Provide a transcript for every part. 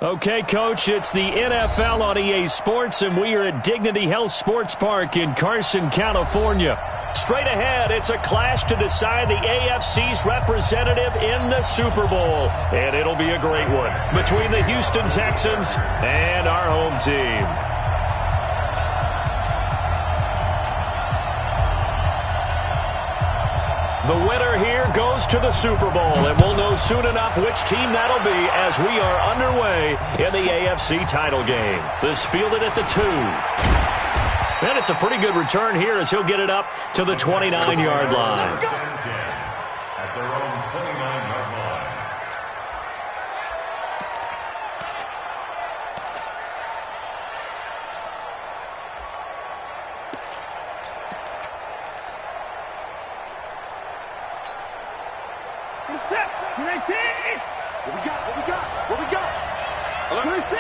Okay, Coach, it's the NFL on EA Sports, and we are at Dignity Health Sports Park in Carson, California. Straight ahead, it's a clash to decide the AFC's representative in the Super Bowl, and it'll be a great one between the Houston Texans and our home team. The winner here goes to the Super Bowl, and we'll know soon enough which team that'll be as we are underway in the AFC title game. This fielded at the 2. And it's a pretty good return here as he'll get it up to the 29-yard line. At their own 29-yard line. Set. 19. What we got? What we got? What we got? Alert 26.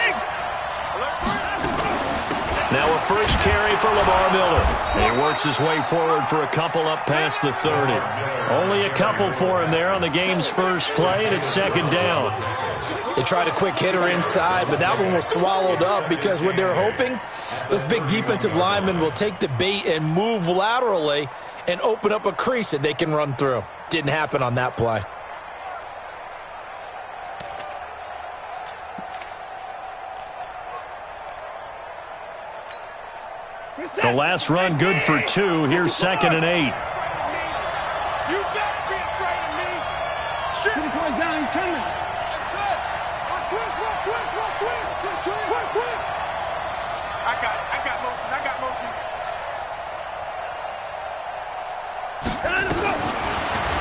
Alert 3. Now a first carry for Lamar Miller. He works his way forward for a couple up past the 30. Only a couple for him there on the game's first play, and it's second down. They tried a quick hitter inside, but that one was swallowed up because what they're hoping, those big defensive linemen will take the bait and move laterally and open up a crease that they can run through. Didn't happen on that play. The last run good for 2. Here's second and 8. You better be afraid of me. Shoot. He's going down. He's coming. Quick. I got motion.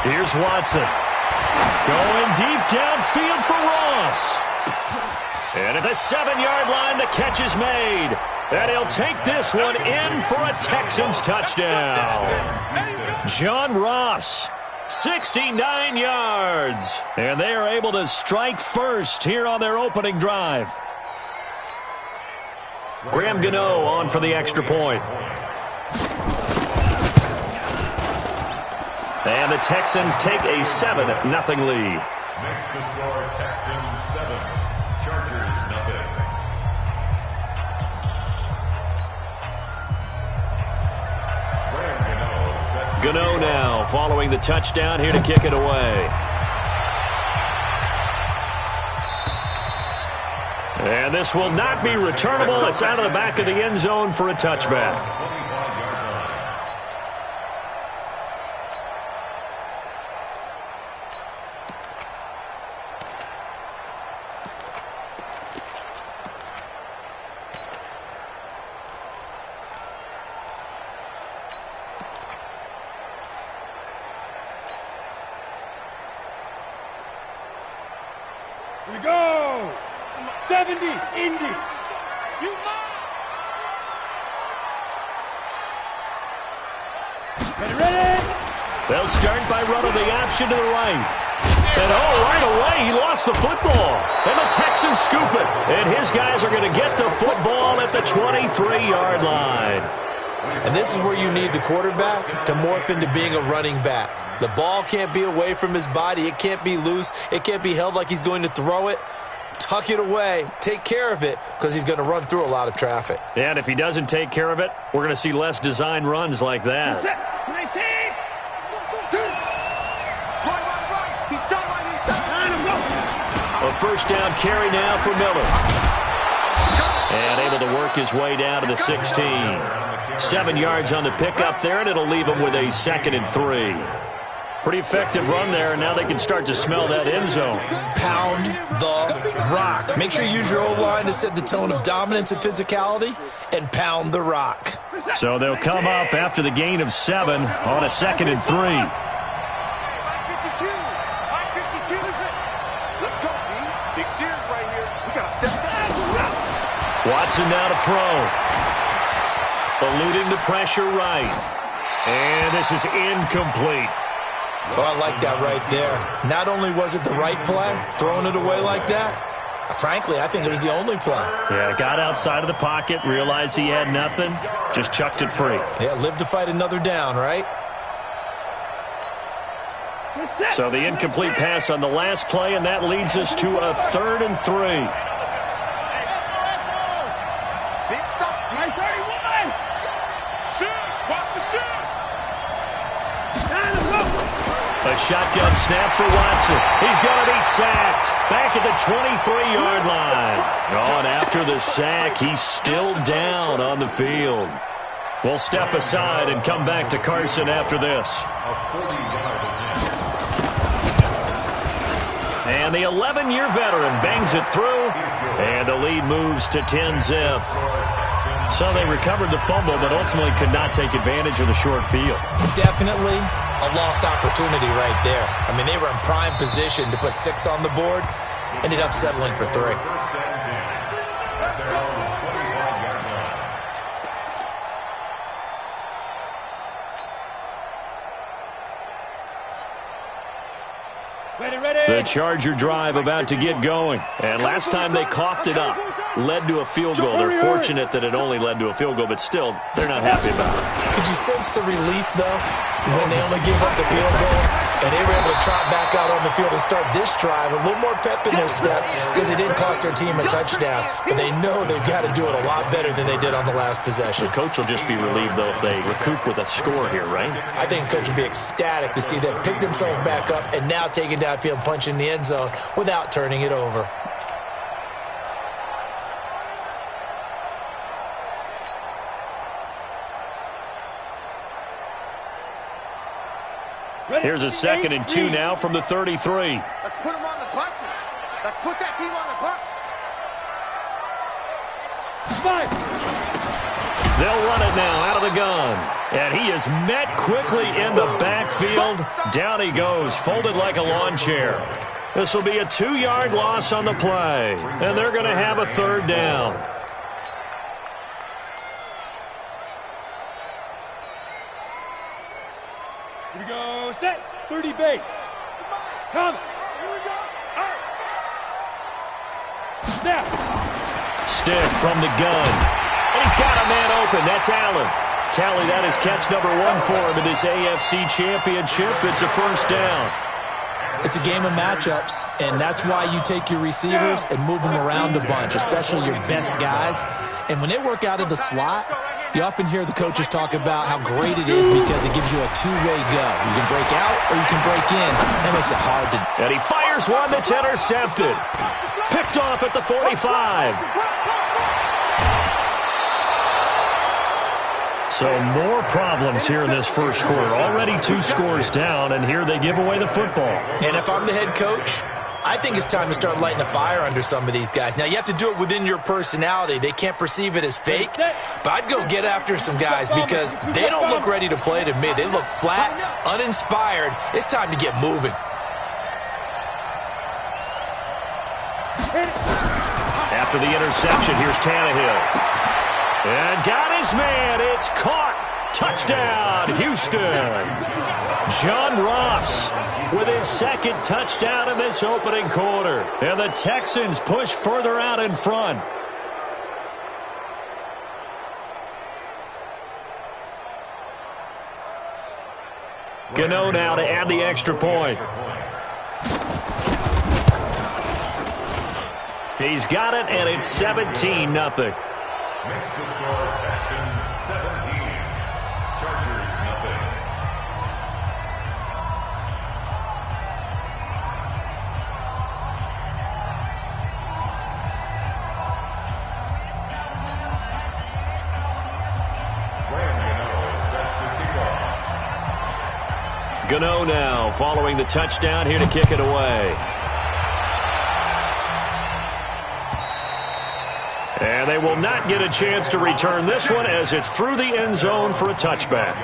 Here's Watson. Going deep downfield for Ross. And at the 7-yard line, the catch is made. And he'll take this one in for a Texans touchdown. John Ross, 69 yards. And they are able to strike first here on their opening drive. Graham Gano on for the extra point. And the Texans take a 7-0 lead. Makes the score Texans 7, Chargers nothing. Gano now following the touchdown here to kick it away. And this will not be returnable. It's out of the back of the end zone for a touchback. Here we go. 70, Indy. You ready? They'll start by running the option to the right. And right away, he lost the football. And the Texans scoop it. And his guys are going to get the football at the 23-yard line. And this is where you need the quarterback to morph into being a running back. The ball can't be away from his body. It can't be loose. It can't be held like he's going to throw it. Tuck it away. Take care of it because he's going to run through a lot of traffic. And if he doesn't take care of it, we're going to see less design runs like that. A first down carry now for Miller. And able to work his way down to the 16. 7 yards on the pickup there, and it'll leave him with a 2nd and 3. Pretty effective run there, and now they can start to smell that end zone. Pound the rock. Make sure you use your O-line to set the tone of dominance and physicality, and pound the rock. So they'll come up after the gain of 7 on a 2nd and 3. Watson now to throw. Eluding the pressure right. And this is incomplete. Oh, I like that right there. Not only was it the right play, throwing it away like that, Frankly, I think it was the only play. Yeah, got outside of the pocket, realized he had nothing, just chucked it free. Yeah, live to fight another down, right? So the incomplete pass on the last play, and that leads us to a 3rd and 3. Big stop. 31. Shoot. Watch the shoot. A shotgun snap for Watson. He's going to be sacked. Back at the 23-yard line. Oh, and after the sack, he's still down on the field. We'll step aside and come back to Carson after this. And the 11-year veteran bangs it through, and the lead moves to 10-zip. So they recovered the fumble, but ultimately could not take advantage of the short field. Definitely a lost opportunity right there. I mean, they were in prime position to put 6 on the board, ended up settling for 3. The Charger drive about to get going. And last time they coughed it up, led to a field goal. They're fortunate that it only led to a field goal, but still, they're not happy about it. Could you sense the relief, though, when they only gave up the field goal? And they were able to trot back out on the field and start this drive. A little more pep in their step because it didn't cost their team a touchdown. But they know they've got to do it a lot better than they did on the last possession. The coach will just be relieved, though, if they recoup with a score here, right? I think the coach will be ecstatic to see them pick themselves back up and now take it downfield and punch in the end zone without turning it over. Here's a 2nd and 2 now from the 33. Let's put them on the buses. Let's put that team on the bus. They'll run it now out of the gun. And he is met quickly in the backfield. Down he goes, folded like a lawn chair. This will be a 2-yard loss on the play. And they're going to have a 3rd down. Here we go, set, 30 base. Come. Here we go. Snap. Stick from the gun. And he's got a man open. That's Allen. Tally, that is catch number 1 for him in this AFC Championship. It's a 1st down. It's a game of matchups, and that's why you take your receivers and move them around a bunch, especially your best guys. And when they work out of the slot, you often hear the coaches talk about how great it is because it gives you a two-way go. You can break out or you can break in. That makes it hard to... And he fires one that's intercepted. Picked off at the 45. So more problems here in this first quarter. Already 2 scores down, and here they give away the football. And if I'm the head coach, I think it's time to start lighting a fire under some of these guys. Now, you have to do it within your personality. They can't perceive it as fake, but I'd go get after some guys because they don't look ready to play to me. They look flat, uninspired. It's time to get moving. After the interception, here's Tannehill. And got his man. It's caught. Touchdown, Houston. John Ross with his 2nd touchdown in this opening quarter. And the Texans push further out in front. Gano now to add the extra point. He's got it, and it's 17-0. Makes the score Texans 17, Chargers nothing. Gano now following the touchdown here to kick it away. And they will not get a chance to return this one as it's through the end zone for a touchback.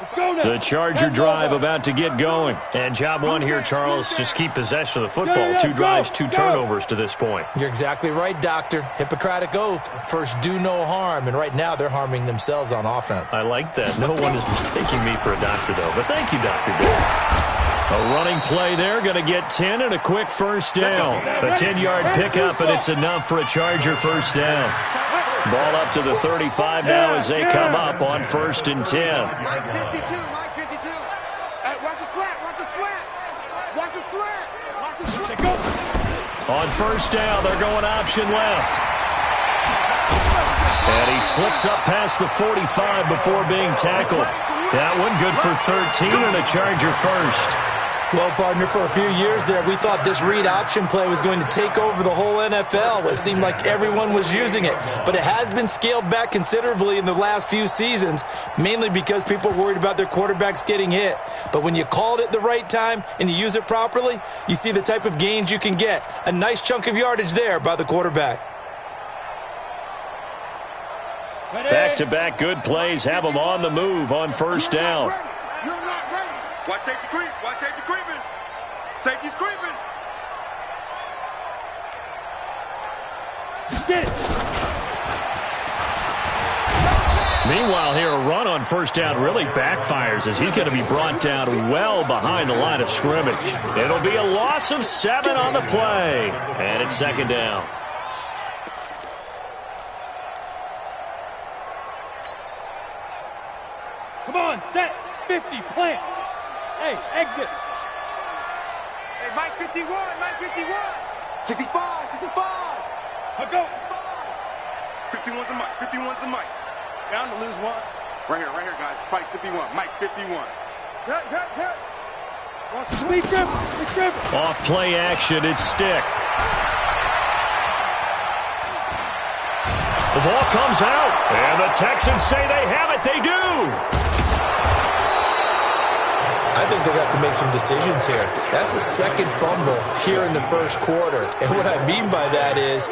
Let's go The Charger drive about to get going. And job one here, Charles, just keep possession of the football. 2 drives, 2 turnovers to this point. You're exactly right, Doctor. Hippocratic oath. First, do no harm. And right now, they're harming themselves on offense. I like that. No one is mistaking me for a doctor, though. But thank you, Dr. Davis. A running play there, going to get 10 and a quick first down. A 10-yard pickup, and it's enough for a Charger first down. Ball up to the 35 now as they come up on 1st and 10. Mike 52, Mike 52. Watch the slant, watch the slant. Watch the slant, watch the slant. On 1st down, they're going option left. And he slips up past the 45 before being tackled. That one good for 13 and a Charger first. Well, partner, for a few years there, we thought this read option play was going to take over the whole NFL. It seemed like everyone was using it. But it has been scaled back considerably in the last few seasons, mainly because people are worried about their quarterbacks getting hit. But when you called it the right time and you use it properly, you see the type of gains you can get. A nice chunk of yardage there by the quarterback. Back-to-back good plays have them on the move on 1st down. You're not ready. Watch safety creep. Watch safety creeping. Safety's creeping. Get it. Meanwhile, here a run on 1st down really backfires as he's going to be brought down well behind the line of scrimmage. It'll be a loss of 7 on the play. And it's 2nd down. Come on, set. 50, plant. Hey, exit. Hey, Mike 51, Mike 51. 65, 65. I'll go. 51's the mic, 51's the mic. Down to lose 1. Right here, guys. Price 51, Mike 51. Hit. Sweet grip. Off play action, it's stick. The ball comes out, and the Texans say they have it. They do. I think they're going to have to make some decisions here. That's the 2nd fumble here in the 1st quarter. And what I mean by that is,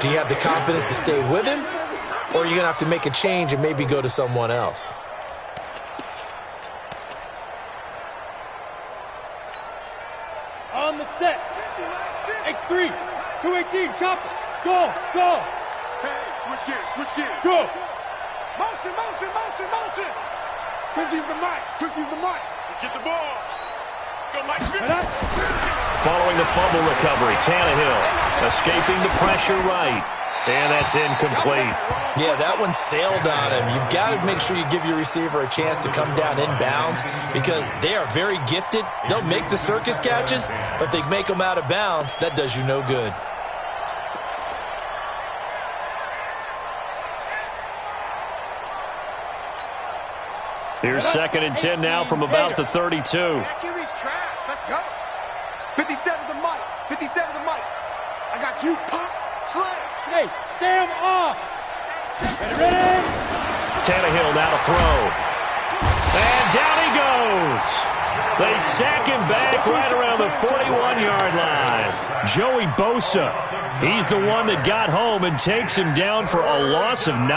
do you have the confidence to stay with him? Or are you going to have to make a change and maybe go to someone else? On the set. X3. 218. Chopper. Go. Hey, switch gears. Go. Motion. 50's the mic. Let's get the ball. Go, Mike 50. Following the fumble recovery, Tannehill escaping the pressure right. And that's incomplete. Yeah, that one sailed on him. You've got to make sure you give your receiver a chance to come down inbounds because they are very gifted. They'll make the circus catches, but they make them out of bounds. That does you no good. Here's 2nd and 10 now from about the 32. QB's trash. Let's go. 57's the mic. I got you, pump, slay. Hey, Sam off. Ready. Tannehill now to throw. And down he goes. They sack him back right around the 41-yard line. Joey Bosa, he's the one that got home and takes him down for a loss of 9.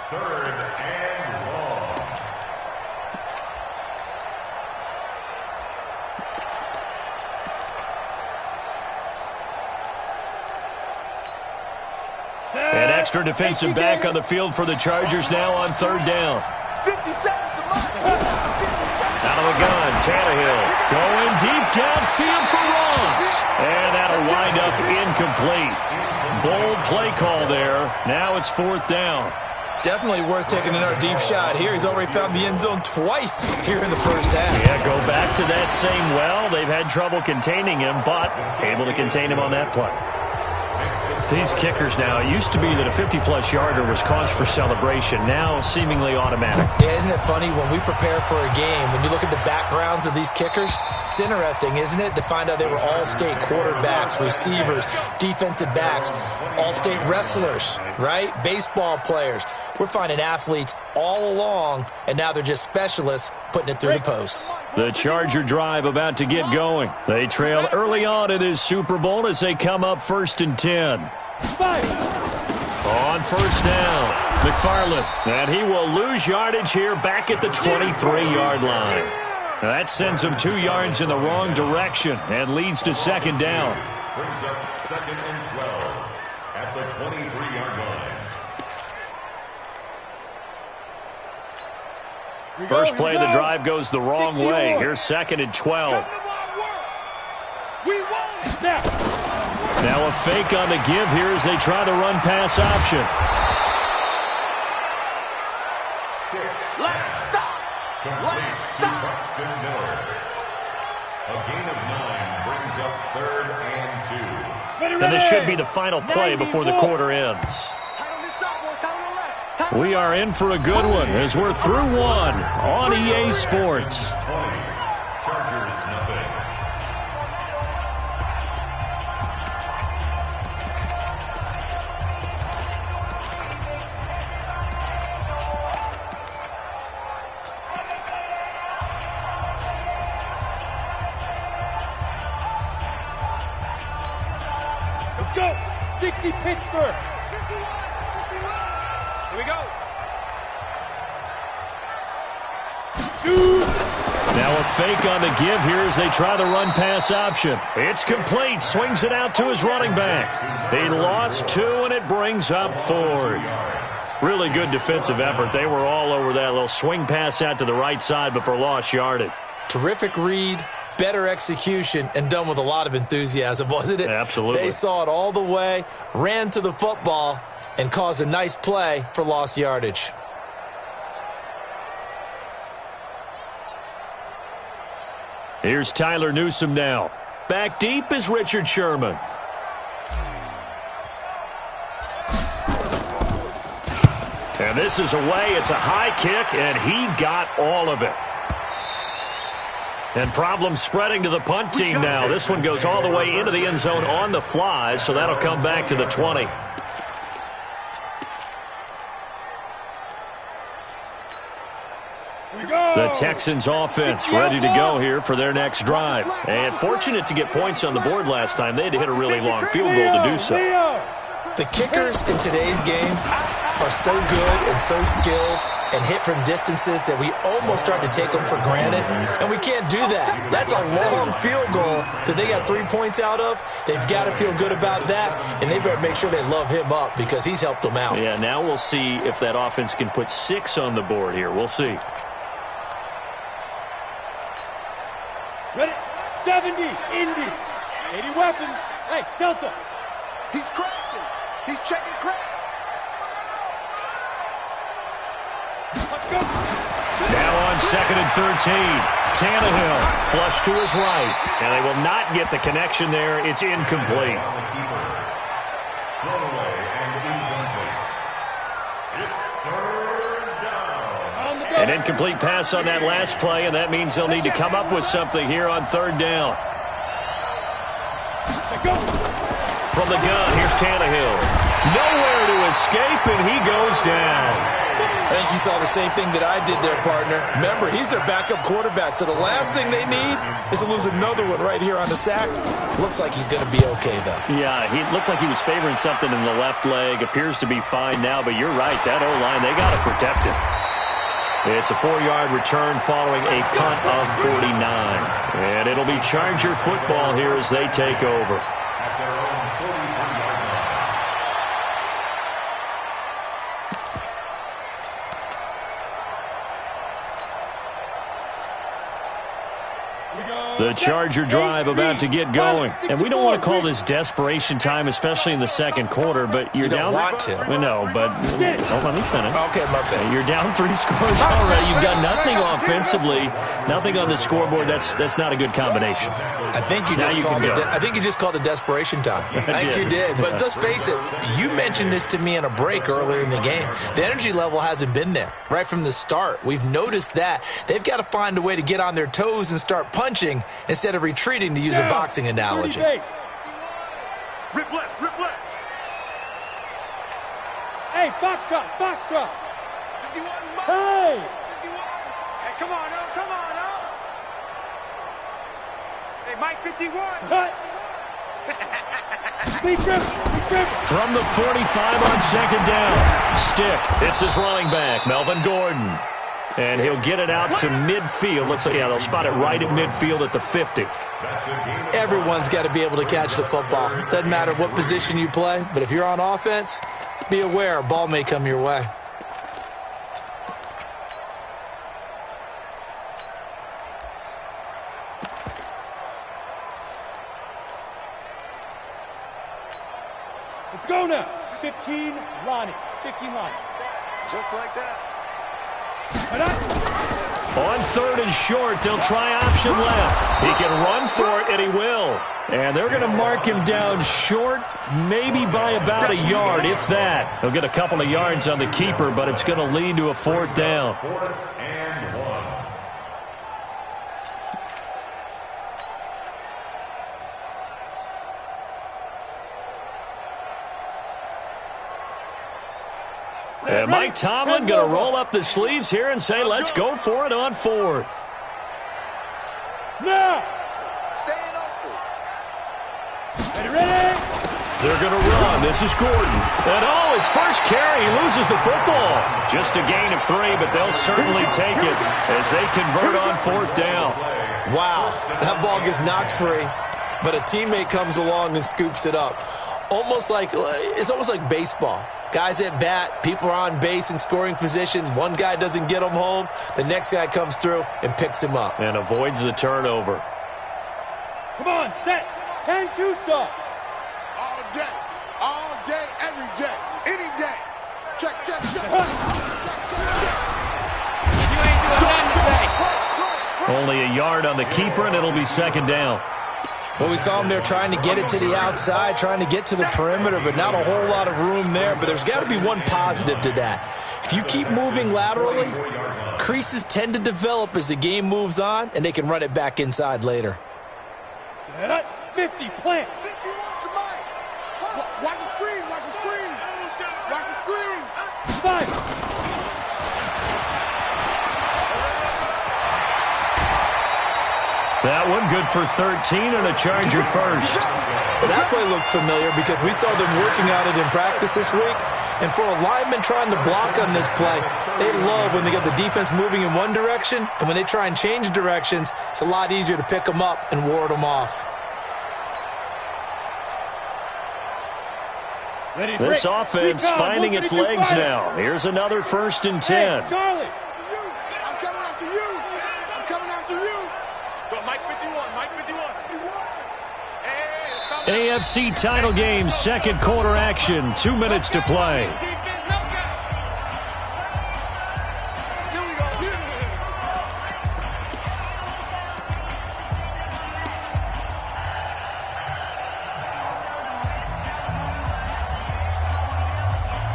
3rd and long. An extra defensive back on the field for the Chargers now on 3rd down. 57's the mic. Out of the gun, Tannehill going deep downfield for Ross. And that'll wind up incomplete. Bold play call there. Now it's 4th down. Definitely worth taking another deep shot here. He's already found the end zone twice here in the 1st half. Yeah, go back to that same well. They've had trouble containing him, but able to contain him on that play. These kickers now, it used to be that a 50-plus yarder was cause for celebration. Now, seemingly automatic. Yeah, isn't it funny when we prepare for a game, when you look at the backgrounds of these kickers, it's interesting, isn't it, to find out they were all-state quarterbacks, receivers, defensive backs, all-state wrestlers, right? Baseball players. We're finding athletes all along, and now they're just specialists putting it through the posts. The Charger drive about to get going. They trail early on in this Super Bowl as they come up 1st and 10. On first down, McFarland. And he will lose yardage here back at the 23-yard line. That sends him 2 yards in the wrong direction and leads to second down. Brings up 2nd and 12 at the 23-yard line. First play of the drive goes the wrong way. Here's 2nd and 12. Now a fake on the give here as they try the run-pass option. Let's stop. Complete to Braxton Miller. A gain of 9 brings up 3rd and 2. And this should be the final play before the quarter ends. We are in for a good one as we're through one on EA Sports. Chargers nothing. Let's go. 60 Pittsburgh. Here we go. Now a fake on the give here as they try the run-pass option. It's complete. Swings it out to his running back. He lost 2, and it brings up 4th. Really good defensive effort. They were all over that little swing pass out to the right side before lost yardage. Terrific read, better execution, and done with a lot of enthusiasm, wasn't it? Absolutely. They saw it all the way, ran to the football, and caused a nice play for lost yardage. Here's Tyler Newsome now. Back deep is Richard Sherman. And this is away. It's a high kick, and he got all of it. And problems spreading to the punt team now. This one goes all the way into the end zone on the fly, so that'll come back to the 20. The Texans offense ready to go here for their next drive. And fortunate to get points on the board last time. They had to hit a really long field goal to do so. The kickers in today's game are so good and so skilled and hit from distances that we almost start to take them for granted. And we can't do that. That's a long field goal that they got 3 points out of. They've got to feel good about that, and they better make sure they love him up because he's helped them out. Yeah, now we'll see if that offense can put 6 on the board here. We'll see. Ready? 70, Indy. 80 weapons. Hey, Delta. He's crashing. He's checking crash. Let's go. Now on 2nd and 13. Tannehill flush to his right. And they will not get the connection there. It's incomplete. Thrown away and incomplete. It's 3rd down. On the go. An incomplete pass on that last play, and that means they'll need to come up with something here on 3rd down. Let's go. From the gun, here's Tannehill. Nowhere to escape, and he goes down. I think you saw the same thing that I did there, partner. Remember, he's their backup quarterback, so the last thing they need is to lose another one right here on the sack. Looks like he's going to be okay, though. Yeah, he looked like he was favoring something in the left leg. Appears to be fine now, but you're right. That O-line, they got to protect him. It's a 4-yard return following a punt of 49. And it'll be Charger football here as they take over. At their own 43-yard line. The Charger drive about to get going. And we don't want to call this desperation time, especially in the second quarter, but you're down. You don't want to. I know, but let me finish. Okay, my bad. You're down 3 scores already. You've got nothing offensively, nothing on the scoreboard. That's not a good combination. I think you just called it desperation time. I think you did. But let's face it, you mentioned this to me in a break earlier in the game. The energy level hasn't been there right from the start. We've noticed that. They've got to find a way to get on their toes and start punching instead of retreating, to use a boxing analogy. Rip left, rip left. Hey, Foxtrot, Foxtrot. 51, Hey. 51. Hey, come on, no, come on, no. Hey, Mike, 51. Cut. From the 45 on second down. Stick. It's his running back, Melvin Gordon. And he'll get it out to midfield. Let's say, yeah, they'll spot it right at midfield at the 50. Everyone's got to be able to catch the football. Doesn't matter what position you play, but if you're on offense, be aware a ball may come your way. Let's go now. 15, Lonnie. 15, Lonnie. Just like that. On third and short, they'll try option left. He can run for it, and he will. And they're going to mark him down short, maybe by about a yard, if that. He'll get a couple of yards on the keeper, but it's going to lead to a fourth down. And Mike Tomlin going to roll up the sleeves here and say, let's go for it on fourth. Now! Staying open. Ready? They're going to run. This is Gordon. And his first carry, he loses the football. Just a gain of 3, but they'll certainly take it as they convert on fourth down. Wow, that ball gets knocked free, but a teammate comes along and scoops it up. It's almost like baseball. Guys at bat, people are on base in scoring position. One guy doesn't get him home. The next guy comes through and picks him up. And avoids the turnover. Come on, set. 10-2 stop. All day, every day, any day. Check. You ain't doing nothing today. Only a yard on the keeper, and it'll be second down. Well, we saw him there trying to get it to the outside, trying to get to the perimeter, but not a whole lot of room there. But there's got to be one positive to that. If you keep moving laterally, creases tend to develop as the game moves on, and they can run it back inside later. Set. 50, plant. 51 to Mike. Watch the screen. Watch the screen. 5. That one good for 13 and a Charger first. That play looks familiar because we saw them working on it in practice this week. And for a lineman trying to block on this play, they love when they get the defense moving in one direction. And when they try and change directions, it's a lot easier to pick them up and ward them off. This offense finding its legs now. Here's another 1st and 10. Hey, Charlie. I'm coming after you. Go, Mike 51. AFC title game, second quarter action. 2 minutes to play.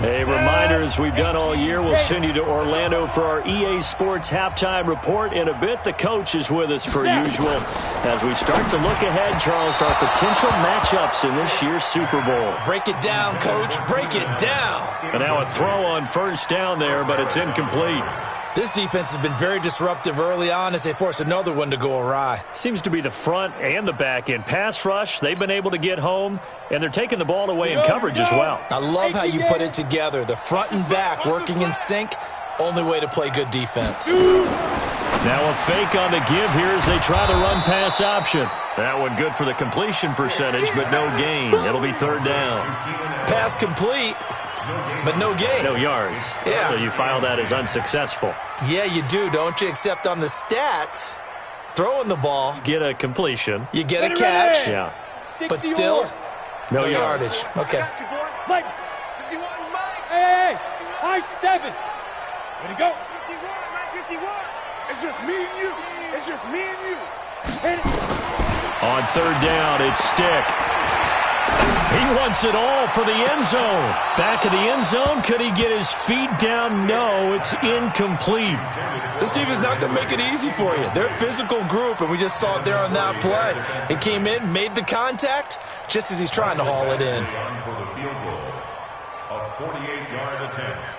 A reminder, as we've done all year, we'll send you to Orlando for our EA Sports halftime report. In a bit, the coach is with us per usual. As we start to look ahead, Charles, to our potential matchups in this year's Super Bowl. Break it down, Coach. Break it down. And now a throw on first down there, but it's incomplete. This defense has been very disruptive early on as they force another one to go awry. Seems to be the front and the back end. Pass rush, they've been able to get home, and they're taking the ball away in coverage as well. I love how you put it together. The front and back working in sync, only way to play good defense. Now a fake on the give here as they try the run-pass option. That one good for the completion percentage, but no gain. It'll be third down. Pass complete, but no gain. No yards. Yeah. So you file that as unsuccessful. Yeah, you do, don't you? Except on the stats, throwing the ball. Get a completion. You get a catch. Yeah. But still, no yardage. Okay. Mike. 51, Mike. Hey. High 7. Ready to go. 51. It's just me and you. Hit it. On third down, it's Stick. He wants it all for the end zone. Back of the end zone. Could he get his feet down? No, it's incomplete. This team is not going to make it easy for you. They're a physical group, and we just saw it there on that play. He came in, made the contact, just as he's trying to haul it in. For the field goal, a 48-yard attempt.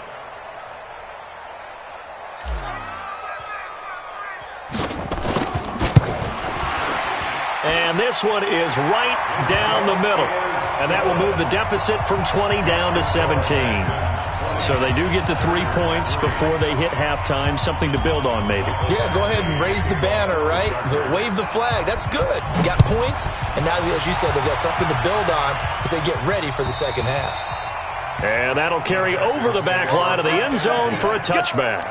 And this one is right down the middle. And that will move the deficit from 20 down to 17. So they do get the 3 points before they hit halftime. Something to build on, maybe. Yeah, go ahead and raise the banner, right? Wave the flag. That's good. Got points, and now, as you said, they've got something to build on as they get ready for the second half. And that'll carry over the back line of the end zone for a touchback.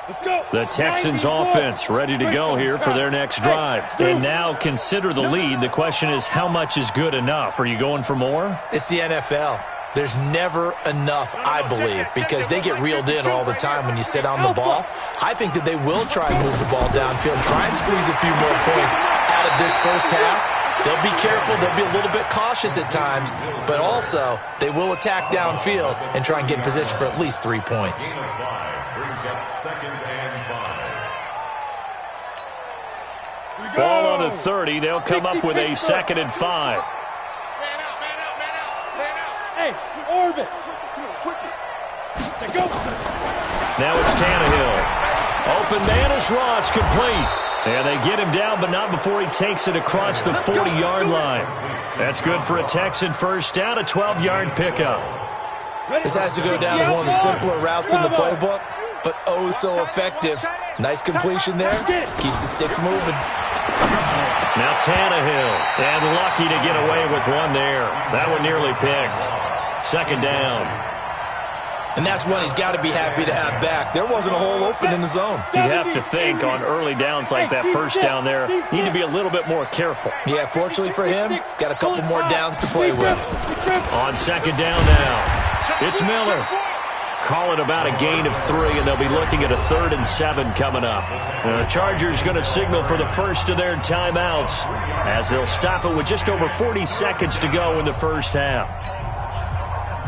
Let's go. The Texans offense ready to go here for their next drive. And now consider the lead. The question is, how much is good enough? Are you going for more? It's the NFL. There's never enough, I believe, because they get reeled in all the time when you sit on the ball. I think that they will try and move the ball downfield, try and squeeze a few more points out of this first half. They'll be careful. They'll be a little bit cautious at times, but also they will attack downfield and try and get in position for at least 3 points. Ball on the 30. They'll come up with a 2nd and 5. Man out, man out, man out, man out. Hey, orbit. Switch it. Let's go. Now it's Tannehill. Open man is Ross, complete. And they get him down, but not before he takes it across the 40-yard line. That's good for a Texan first down, a 12-yard pickup. This has to go down as one of the simpler routes in the playbook, but oh so effective. Nice completion there. Keeps the sticks moving. Now Tannehill, and lucky to get away with one there. That one nearly picked. 2nd down. And that's one he's got to be happy to have back. There wasn't a hole open in the zone. You'd have to think on early downs like that first down there, need to be a little bit more careful. Yeah, fortunately for him, got a couple more downs to play with. On 2nd down now, it's Miller. Call it about a gain of 3, and they'll be looking at a 3rd and 7 coming up. The Chargers going to signal for the first of their timeouts as they'll stop it with just over 40 seconds to go in the first half.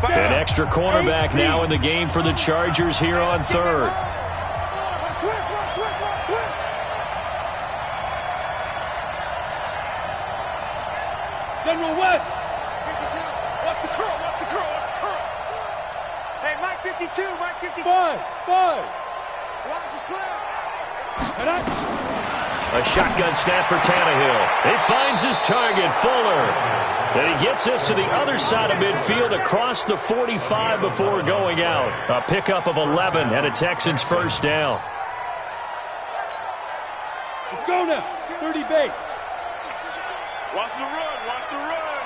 An extra cornerback now in the game for the Chargers here on 3rd. General West. 52. Watch the curl, watch the curl, watch the curl. Hey, Mike 52, Mike 52. Five. Watch the slam. A shotgun snap for Tannehill. He finds his target, Fuller. And he gets this to the other side of midfield across the 45 before going out. A pickup of 11 and a Texans first down. Let's go now. 30 base. Watch the run, watch the run.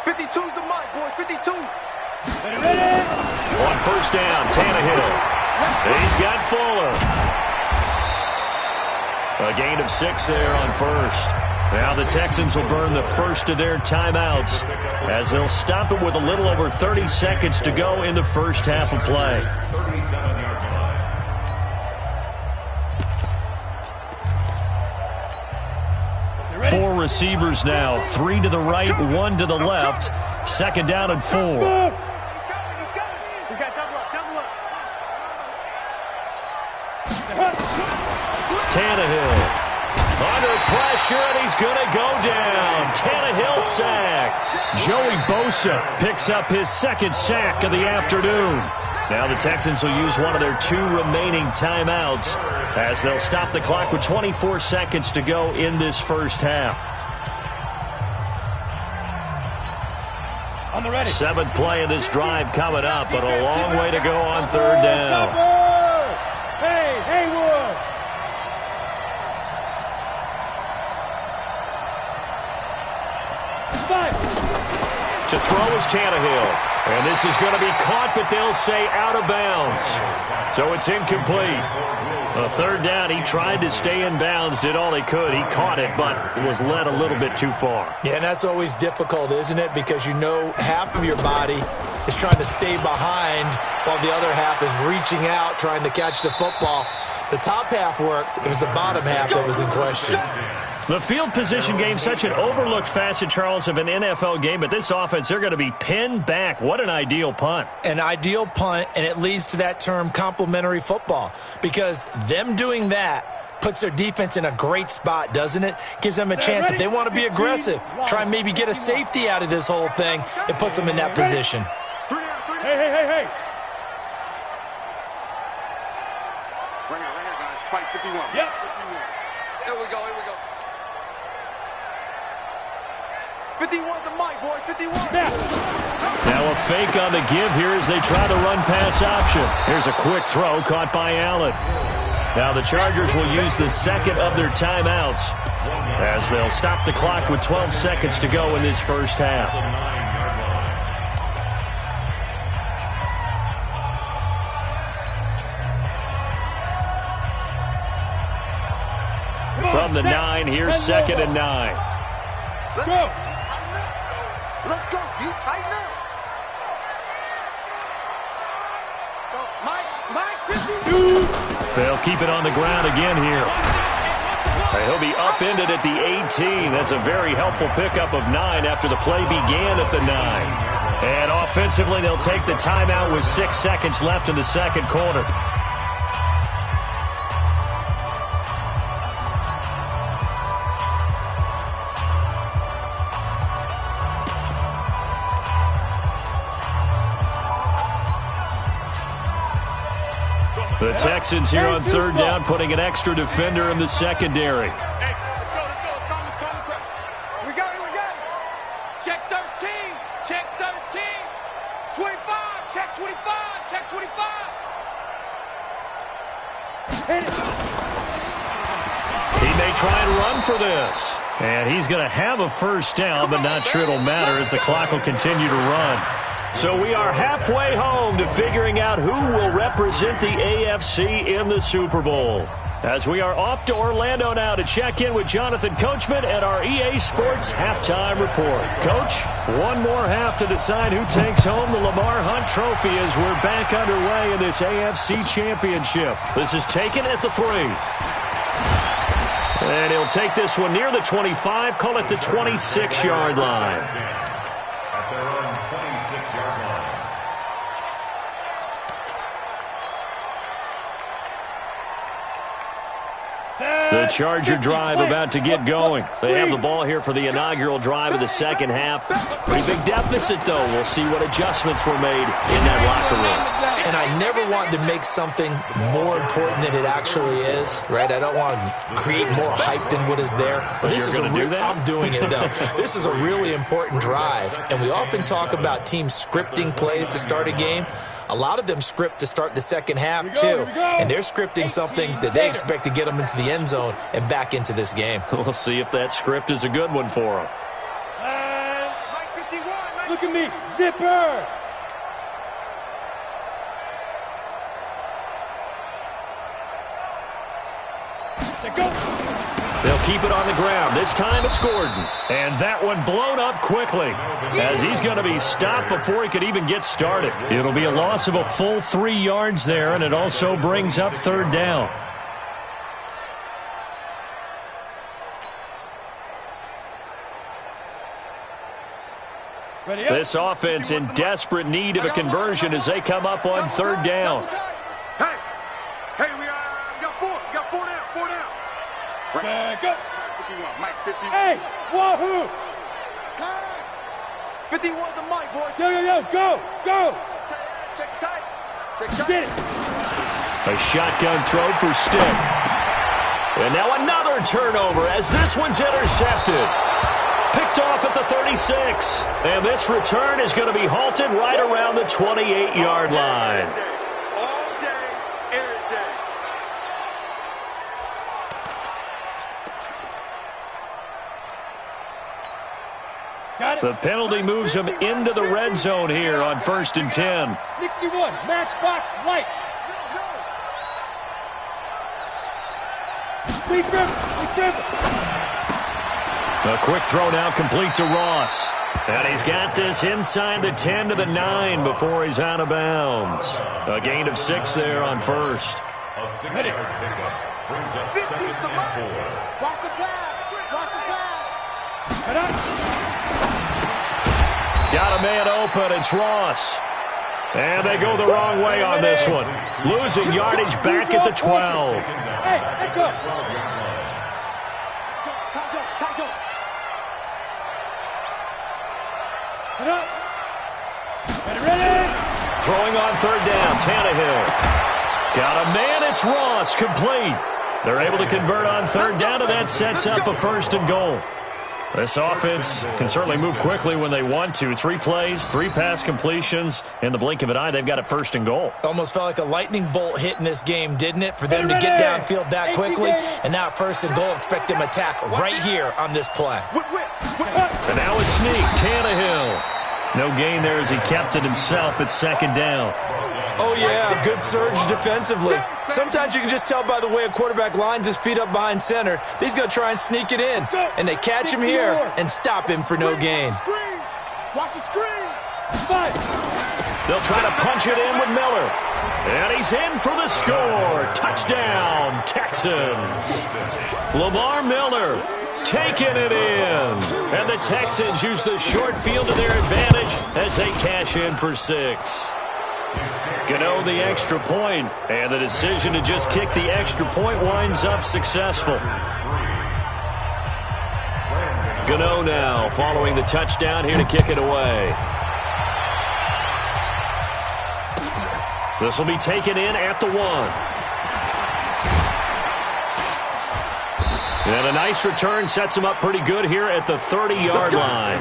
52's the mic, boys, 52. Ready. On first down, Tannehill. He's got Fuller. A gain of 6 there on first. Now the Texans will burn the first of their timeouts as they'll stop it with a little over 30 seconds to go in the first half of play. 4 receivers now, 3 to the right, 1 to the left. 2nd down and 4. Let's go. We got double up, double up. Tannehill under pressure, and he's going to go down. Tannehill sacked. Joey Bosa picks up his 2nd sack of the afternoon. Now the Texans will use one of their 2 remaining timeouts as they'll stop the clock with 24 seconds to go in this first half. On the ready. 7th play of this drive coming up, but a long way to go on 3rd down. Hey, Haywood. To throw is Tannehill. And this is going to be caught, but they'll say out of bounds. So it's incomplete. A 3rd down, he tried to stay in bounds, did all he could. He caught it, but was led a little bit too far. Yeah, and that's always difficult, isn't it? Because you know half of your body is trying to stay behind while the other half is reaching out, trying to catch the football. The top half worked. It was the bottom half that was in question. The field position game, such an overlooked facet, Charles, of an NFL game, but this offense, they're going to be pinned back. What an ideal punt. An ideal punt, and it leads to that term complementary football, because them doing that puts their defense in a great spot, doesn't it? Gives them a chance. If they want to be aggressive, try and maybe get a safety out of this whole thing, it puts them in that position. Hey. Right here, guys. Fight 51. Yep. 51. Here we go. 51 the mic, boy. 51. Now a fake on the give here as they try the run-pass option. Here's a quick throw caught by Allen. Now the Chargers will use the second of their timeouts as they'll stop the clock with 12 seconds to go in this first half. From the 9, here's 2nd and 9. Go. Let's go, dude. Tighten up. Go. Mike, 50. They'll keep it on the ground again here. He'll be upended at the 18. That's a very helpful pickup of 9 after the play began at the 9. And offensively, they'll take the timeout with 6 seconds left in the second quarter. The Texans here on 3rd down, putting an extra defender in the secondary. Hey, let's go. We got it. Check 13. Check 13. 25. Check 25. Check 25. He may try and run for this. And he's going to have a first down, but not sure it'll matter as the clock will continue to run. So we are halfway home to figuring out who will represent the AFC in the Super Bowl. As we are off to Orlando now to check in with Jonathan Coachman at our EA Sports Halftime Report. Coach, one more half to decide who takes home the Lamar Hunt Trophy as we're back underway in this AFC Championship. This is taken at the 3. And he'll take this one near the 25, call it the 26-yard line. At their own 26-yard line. The Charger drive about to get going. They have the ball here for the inaugural drive of the second half. Pretty big deficit, though. We'll see what adjustments were made in that locker room. And I never want to make something more important than it actually is, right? I don't want to create more hype than what is there. But this is you're gonna do that? I'm doing it, though. This is a really important drive. And we often talk about teams scripting plays to start a game. A lot of them script to start the second half, too. And they're scripting something that they expect to get them into the end zone and back into this game. We'll see if that script is a good one for them. Mike 51. Look at me. Zipper. Go. They'll keep it on the ground. This time it's Gordon. And that one blown up quickly as he's going to be stopped before he could even get started. It'll be a loss of a full 3 yards there, and it also brings up 3rd down. Ready up. This offense in desperate need of a conversion as they come up on 3rd down. Hey, we got 4. We got 4 down. 4 down. Back up. 51. Mike 51. Hey, wahoo. Guys. 51 the mic, boy. Yo, go. Check tight. Check tight. Get it. A shotgun throw for Stick. And now another turnover as this one's intercepted. Picked off at the 36. And this return is going to be halted right around the 28-yard line. All day, every day. Got it. The penalty moves him into the red zone here on 1st and 10. 61. Matchbox lights. Be careful. A quick throw now complete to Ross. And he's got this inside the 10 to the 9 before he's out of bounds. A gain of 6 there on 1st. A 6-yard pickup brings up 2nd and 4. Watch the pass. Cut out. Got a man open. It's Ross. And they go the wrong way on this one. Losing yardage back at the 12. Hey, let's go. Sit up. Ready. Throwing on third down, Tannehill. Got a man, it's Ross, complete. They're able to convert on third down, and that sets up a 1st and goal. This offense can certainly move quickly when they want to. 3 plays, 3 pass completions. In the blink of an eye, they've got a 1st and goal. Almost felt like a lightning bolt hit in this game, didn't it? For them to get downfield that quickly. And now 1st and goal, expect them to attack right here on this play. And now a sneak, Tannehill. No gain there as he kept it himself at 2nd down. Oh, yeah, good surge defensively. Sometimes you can just tell by the way a quarterback lines his feet up behind center. He's going to try and sneak it in. And they catch him here and stop him for no gain. Watch the screen. They'll try to punch it in with Miller. And he's in for the score. Touchdown, Texans. Lamar Miller taking it in. And the Texans use the short field to their advantage as they cash in for 6. Gano the extra point, and the decision to just kick the extra point winds up successful. Gano now following the touchdown here to kick it away. This will be taken in at the 1. And a nice return sets him up pretty good here at the 30-yard line.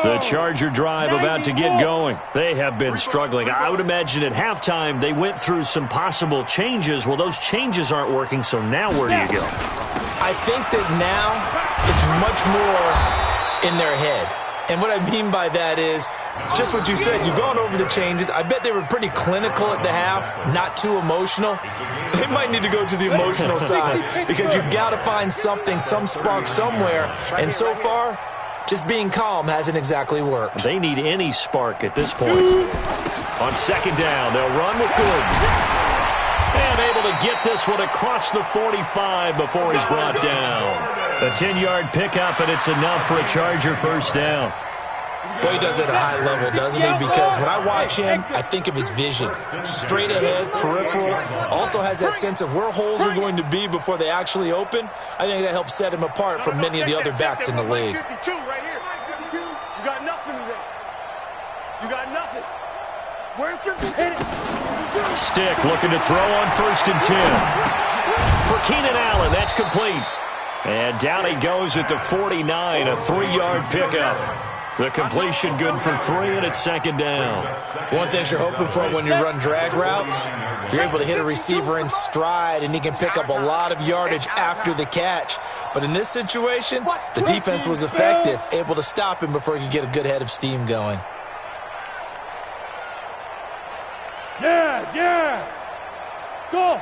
The Charger drive about to get going. They have been struggling. I would imagine at halftime they went through some possible changes. Well, those changes aren't working, so now where do you go? I think that now it's much more in their head. And what I mean by that is just what you said. You've gone over the changes. I bet they were pretty clinical at the half, not too emotional. They might need to go to the emotional side because you've got to find something, some spark somewhere. And so far, just being calm hasn't exactly worked. They need any spark at this point. On 2nd down, they'll run with Gordon. And able to get this one across the 45 before he's brought down. A 10-yard pickup, and it's enough for a Charger 1st down. Boy, he does it at a high level, doesn't he? Because when I watch him, I think of his vision. Straight ahead, peripheral. Also has that sense of where holes are going to be before they actually open. I think that helps set him apart from many of the other backs in the league. 52 right here. 52. You got nothing today. You got nothing. Where's your Stick looking to throw on 1st and 10. For Keenan Allen, that's complete. And down he goes at the 49, a 3-yard pickup. The completion good for 3, and it's 2nd down. One thing you're hoping for when you run drag routes, you're able to hit a receiver in stride, and he can pick up a lot of yardage after the catch. But in this situation, the defense was effective, able to stop him before he could get a good head of steam going. Yes. Go.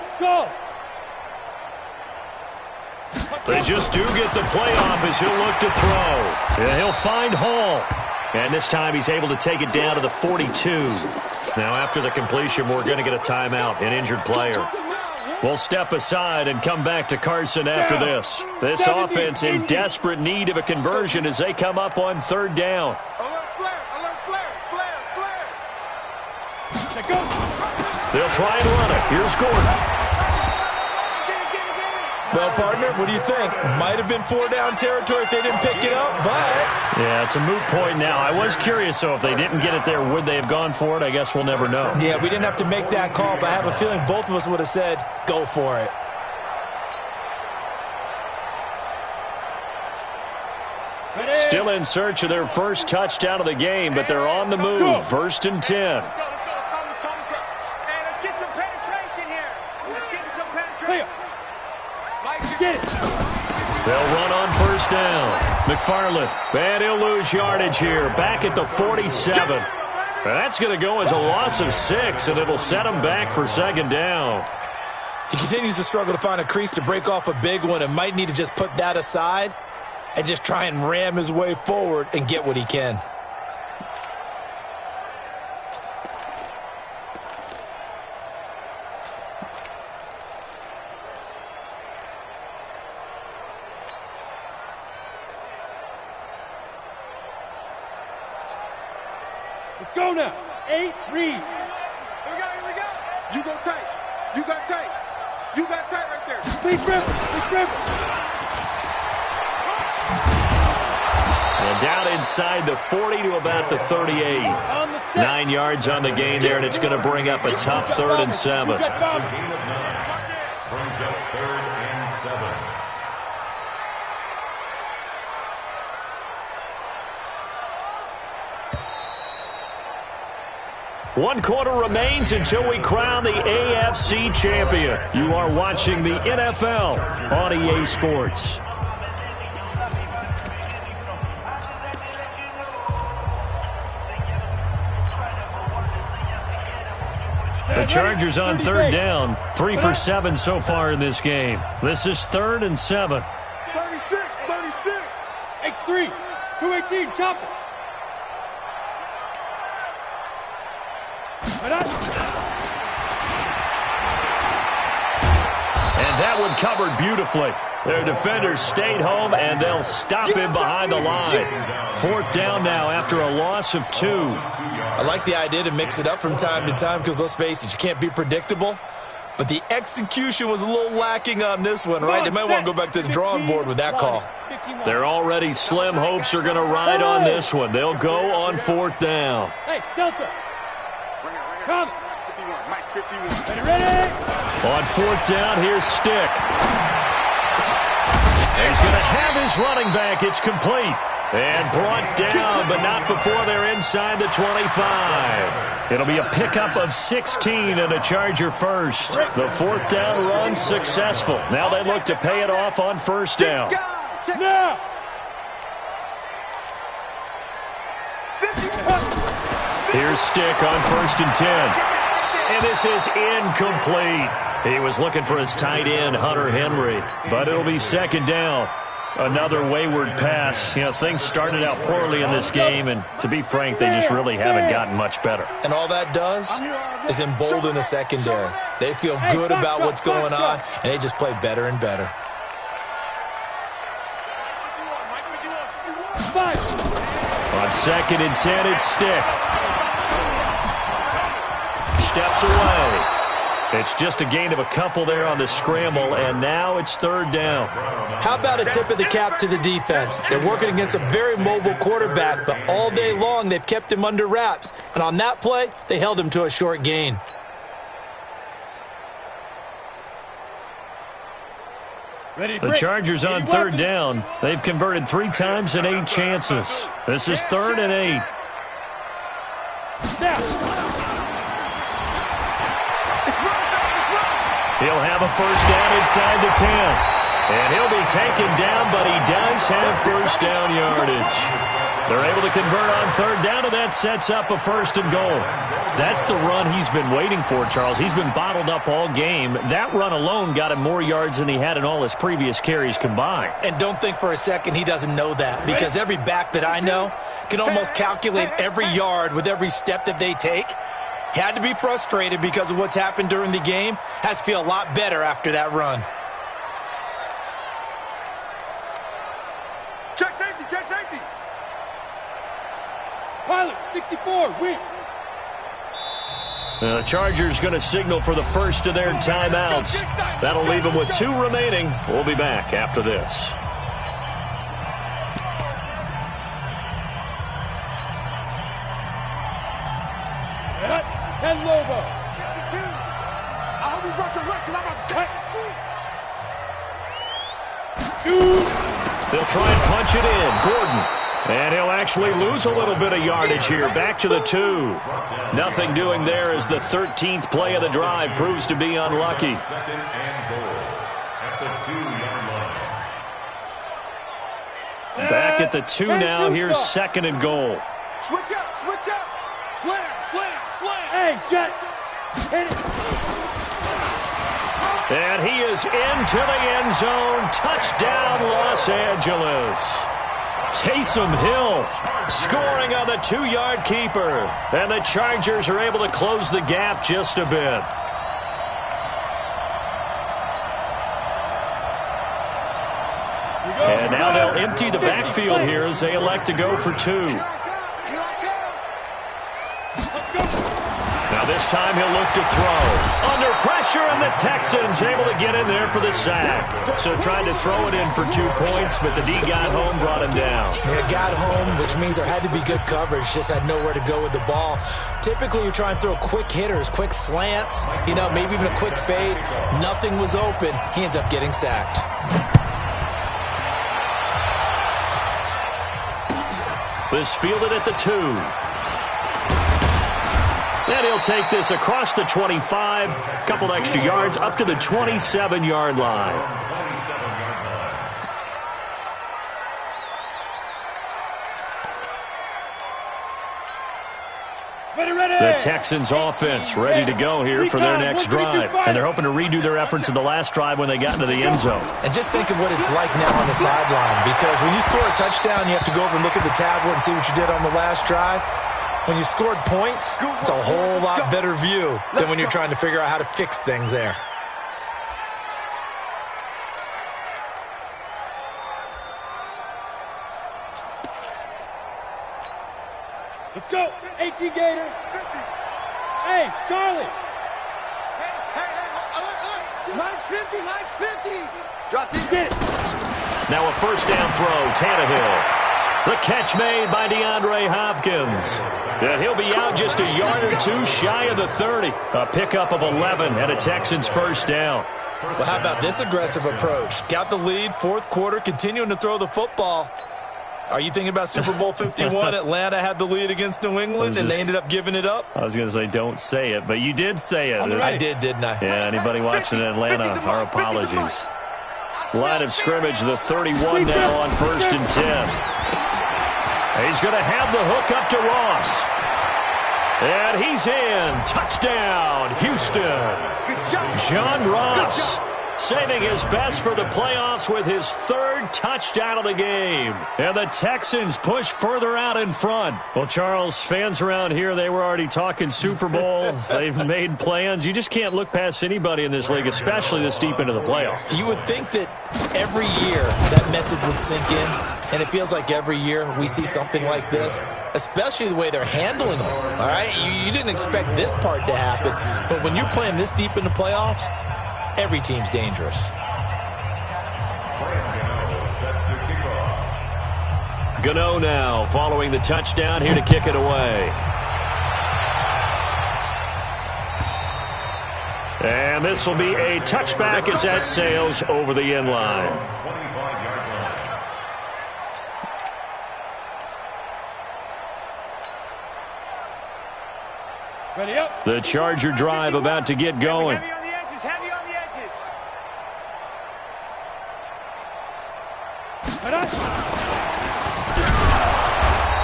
They just do get the playoff as he'll look to throw. And he'll find Hall. And this time he's able to take it down to the 42. Now after the completion, we're going to get a timeout, an injured player. We'll step aside and come back to Carson after this. This offense in desperate need of a conversion as they come up on 3rd down. They'll try and run it. Here's Gordon. Well, partner, what do you think? Might have been 4-down territory if they didn't pick it up, but... Yeah, it's a moot point now. I was curious, so if they didn't get it there, would they have gone for it? I guess we'll never know. Yeah, we didn't have to make that call, but I have a feeling both of us would have said, go for it. Still in search of their first touchdown of the game, but they're on the move. 1st and 10. Let's get some penetration here. Let's get some penetration. Get it. They'll run on 1st down. McFarland, and he'll lose yardage here. Back at the 47. That's going to go as a loss of 6, and it'll set him back for 2nd down. He continues to struggle to find a crease to break off a big one and might need to just put that aside and just try and ram his way forward and get what he can. Let's go now. 8, read. Here we go. You go tight. You got tight. You got tight right there. Please rip. Please rip. Well, down inside the 40 to about the 38. 9 yards on the gain there, and it's going to bring up a tough 3rd and 7. Gain of 9. Brings up 3rd and 7. One quarter remains until we crown the AFC champion. You are watching the NFL on EA Sports. The Chargers on 3rd down. 3 for 7 so far in this game. This is 3rd and 7. 36. X3. 218. Chopper. And that one covered beautifully. Their defenders stayed home, and they'll stop him behind the line. 4th down now after a loss of 2. I like the idea to mix it up from time to time because, let's face it, you can't be predictable. But the execution was a little lacking on this one, right? They might want to go back to the drawing board with that call. Their already slim hopes are going to ride on this one. They'll go on 4th down. Hey, Delta. Come. 51. Mike 51. Ready? On 4th down, here's Stick. He's going to have his running back. It's complete. And brought down, but not before they're inside the 25. It'll be a pickup of 16 and a Charger first. The 4th down run successful. Now they look to pay it off on 1st down. Now. Here's Stick on 1st and 10. And this is incomplete. He was looking for his tight end, Hunter Henry. But it'll be 2nd down. Another wayward pass. You know, things started out poorly in this game, and to be frank, they just really haven't gotten much better. And all that does is embolden the secondary. They feel good about what's going on, and they just play better and better. On 2nd and 10, it's Stick. Steps away. It's just a gain of a couple there on the scramble, and now it's 3rd down. How about a tip of the cap to the defense? They're working against a very mobile quarterback, but all day long they've kept him under wraps. And on that play, they held him to a short gain. The Chargers on 3rd down. They've converted 3 times in 8 chances. This is 3rd and 8. He'll have a 1st down inside the 10. And he'll be taken down, but he does have 1st down yardage. They're able to convert on 3rd down, and that sets up a 1st and goal. That's the run he's been waiting for, Charles. He's been bottled up all game. That run alone got him more yards than he had in all his previous carries combined. And don't think for a second he doesn't know that, because every back that I know can almost calculate every yard with every step that they take. Had to be frustrated because of what's happened during the game. Has to feel a lot better after that run. Check safety. Check safety. Pilot, 64, weak. The Chargers going to signal for the first of their timeouts. That'll leave them with 2 remaining. We'll be back after this. Cut. 10 Lobo. I hope you brought your legs because I'm about to take. Shoot. They'll try and punch it in. Gordon. And he'll actually lose a little bit of yardage here. Back to the 2. Nothing doing there as the 13th play of the drive proves to be unlucky. 2nd and goal at the 2-yard line. Back at the 2 now. Here's 2nd and goal. Switch up. Switch up. Slam. Slam. Slam. Hey, Jet. Hit it. And he is into the end zone. Touchdown, Los Angeles. Taysom Hill scoring on the 2-yard keeper. And the Chargers are able to close the gap just a bit. And now they'll empty the backfield here as they elect to go for 2. Now this time he'll look to throw. Under pressure, and the Texans able to get in there for the sack. So tried to throw it in for 2 points, but the D got home, brought him down. Yeah, got home, which means there had to be good coverage. Just had nowhere to go with the ball. Typically, you're trying to throw quick hitters, quick slants, maybe even a quick fade. Nothing was open. He ends up getting sacked. This fielded at the 2. And he'll take this across the 25, couple extra yards up to the 27-yard line. The Texans offense ready to go here for their next drive. And they're hoping to redo their efforts in the last drive when they got into the end zone. And just think of what it's like now on the sideline, because when you score a touchdown, you have to go over and look at the tablet and see what you did on the last drive. When you scored points, it's a whole lot better view than when you're trying to figure out how to fix things there. Let's go. 18 Gator. Hey, Charlie. Hey, Mike's 50, Mike's 50. Drop these. Get it. Now a first down throw, Tannehill. The catch made by DeAndre Hopkins. And he'll be out just a yard or 2 shy of the 30. A pickup of 11 and a Texans first down. Well, how about this aggressive approach? Got the lead, fourth quarter, continuing to throw the football. Are you thinking about Super Bowl 51? Atlanta had the lead against New England, and they ended up giving it up? I was going to say don't say it, but you did say it. I did, didn't I? Yeah, anybody watching in Atlanta, our apologies. Line of scrimmage, the 31 now on 1st and 10. He's going to have the hook up to Ross. And he's in. Touchdown, Houston. John Ross saving his best for the playoffs with his 3rd touchdown of the game. And the Texans push further out in front. Well, Charles, fans around here, they were already talking Super Bowl. They've made plans. You just can't look past anybody in this league, especially this deep into the playoffs. You would think that every year that message would sink in, and it feels like every year we see something like this, especially the way they're handling them. All right, you didn't expect this part to happen, but when you're playing this deep in the playoffs, every team's dangerous. Gano now following the touchdown, here to kick it away. And this will be a touchback as that sails over the end line. Ready up. The Charger drive about to get going. Heavy on the edges, heavy on the edges.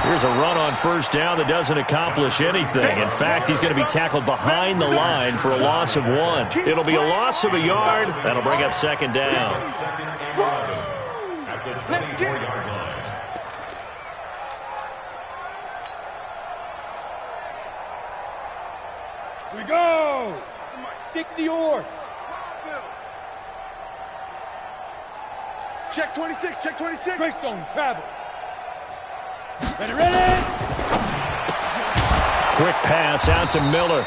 Here's a run on first down that doesn't accomplish anything. In fact, he's going to be tackled behind the line for a loss of 1. It'll be a loss of a yard. That'll bring up 2nd down. At the 24-yard line. Here we go. 60 yards. Check 26, check 26. Greystone travel. Ready. Quick pass out to Miller.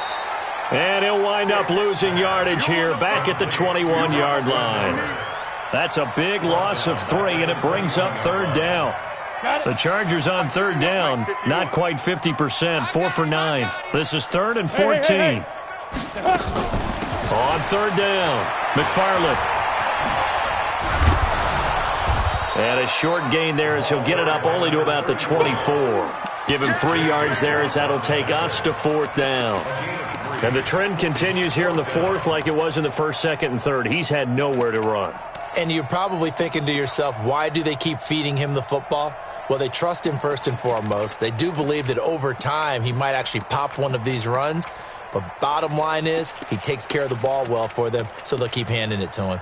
And he'll wind up losing yardage here back at the 21-yard line. That's a big loss of 3, and it brings up 3rd down. The Chargers on 3rd down, not quite 50%, 4 for 9. This is 3rd and 14. On 3rd down, McFarland. And a short gain there as he'll get it up only to about the 24. Give him 3 yards there as that'll take us to 4th down. And the trend continues here in the 4th like it was in the 1st, 2nd, and 3rd. He's had nowhere to run. And you're probably thinking to yourself, why do they keep feeding him the football? Well, they trust him first and foremost. They do believe that over time he might actually pop one of these runs. But bottom line is he takes care of the ball well for them, so they'll keep handing it to him.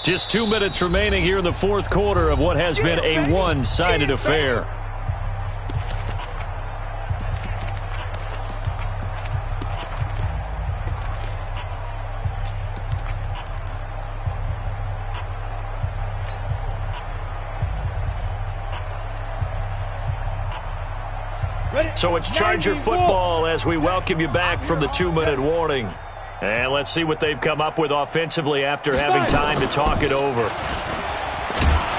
Just 2 minutes remaining here in the 4th quarter of what has been a one-sided affair. So it's Charger football as we welcome you back from the 2-minute warning. And let's see what they've come up with offensively after having time to talk it over.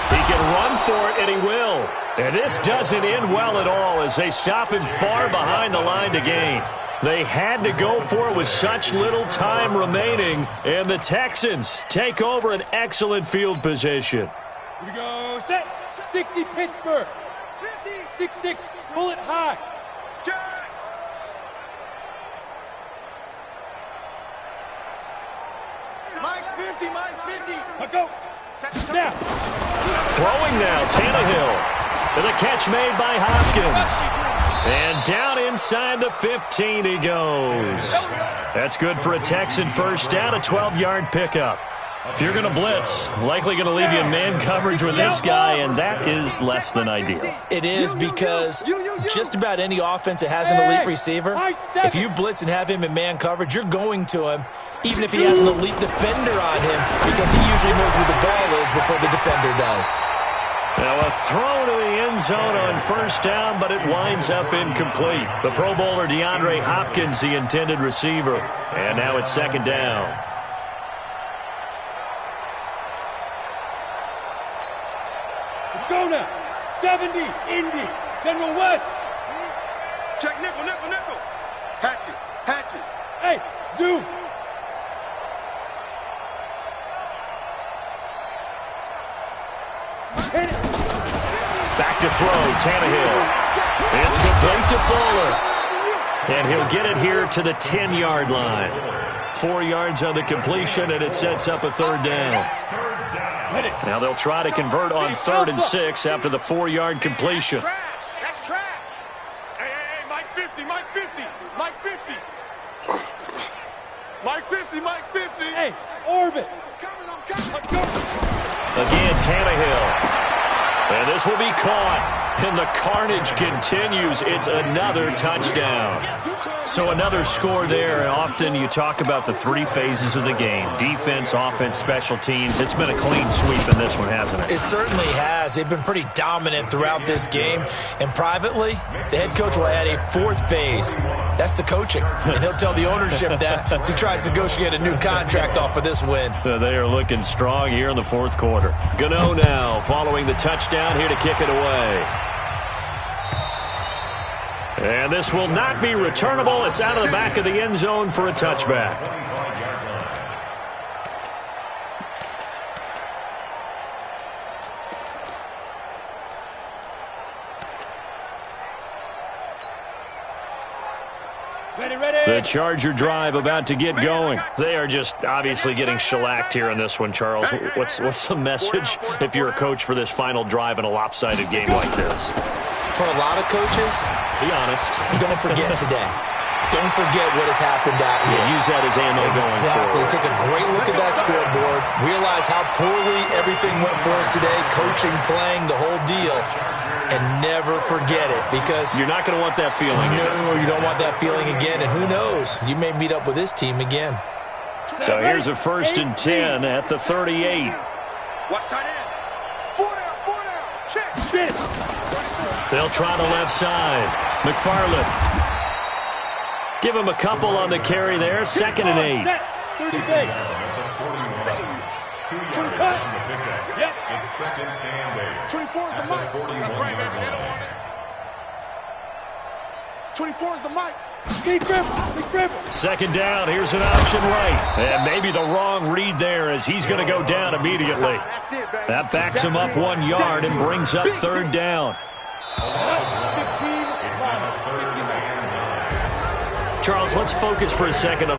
He can run for it, and he will. And this doesn't end well at all as they stop him far behind the line to gain. They had to go for it with such little time remaining, and the Texans take over an excellent field position. Here we go. Set. 60 Pittsburgh. 6-6. Pull it high. Mike's 50. Mike's 50. Let go. Now. Throwing now, Tannehill. And the catch made by Hopkins. And down inside the 15 he goes. That's good for a Texan first down, a 12-yard pickup. If you're going to blitz, likely going to leave you in man coverage with this guy, and that is less than ideal. It is because just about any offense that has an elite receiver, if you blitz and have him in man coverage, you're going to him, even if he has an elite defender on him, because he usually knows where the ball is before the defender does. Now a throw to the end zone on first down, but it winds up incomplete. The Pro Bowler DeAndre Hopkins, the intended receiver. And now it's second down. Let's go now. 70, Indy, General West. Check nickel. Hatchet. Hey, zoom. Hit it. Back to throw, Tannehill. It's complete to Fuller. And he'll get it here to the 10-yard line. 4 yards on the completion, and it sets up a third down. Now they'll try to convert on 3rd and 6 after the 4-yard completion. That's trash. Hey, Mike 50. Mike 50. Hey, orbit. I'm coming. Let go. Again, Tannehill. And this will be caught. And the carnage continues. It's another touchdown. So another score there. And often you talk about the 3 phases of the game. Defense, offense, special teams. It's been a clean sweep in this one, hasn't it? It certainly has. They've been pretty dominant throughout this game. And privately, the head coach will add a 4th phase. That's the coaching. And he'll tell the ownership that as he tries to negotiate a new contract off of this win. They are looking strong here in the 4th quarter. Gano now following the touchdown here to kick it away. And this will not be returnable. It's out of the back of the end zone for a touchback. The Charger drive about to get going. They are just obviously getting shellacked here in this one, Charles. What's the message if you're a coach for this final drive in a lopsided game like this? For a lot of coaches, be honest. Don't forget today. Don't forget what has happened out here. Use that as ammo going forward. Take a great look at that scoreboard. Realize how poorly everything went for us today. Coaching, playing, the whole deal. And never forget it, because you're not going to want that feeling. No, you don't want that feeling again. And who knows? You may meet up with this team again. So here's a 1st and 10 at the 38. Watch tight end. 4 down. Check. They'll try the left side. McFarland. Give him a couple on the carry there. 2nd and 8. 30 base. 25. Yep. It's 2nd and 8. 24 is the mic. That's right, baby. They don't want it. 24 is the mic. Big dribble. 2nd down. Here's an option right. And maybe the wrong read there as he's going to go down immediately. That backs him up 1 yard and brings up 3rd down. 15. Charles, let's focus for a second on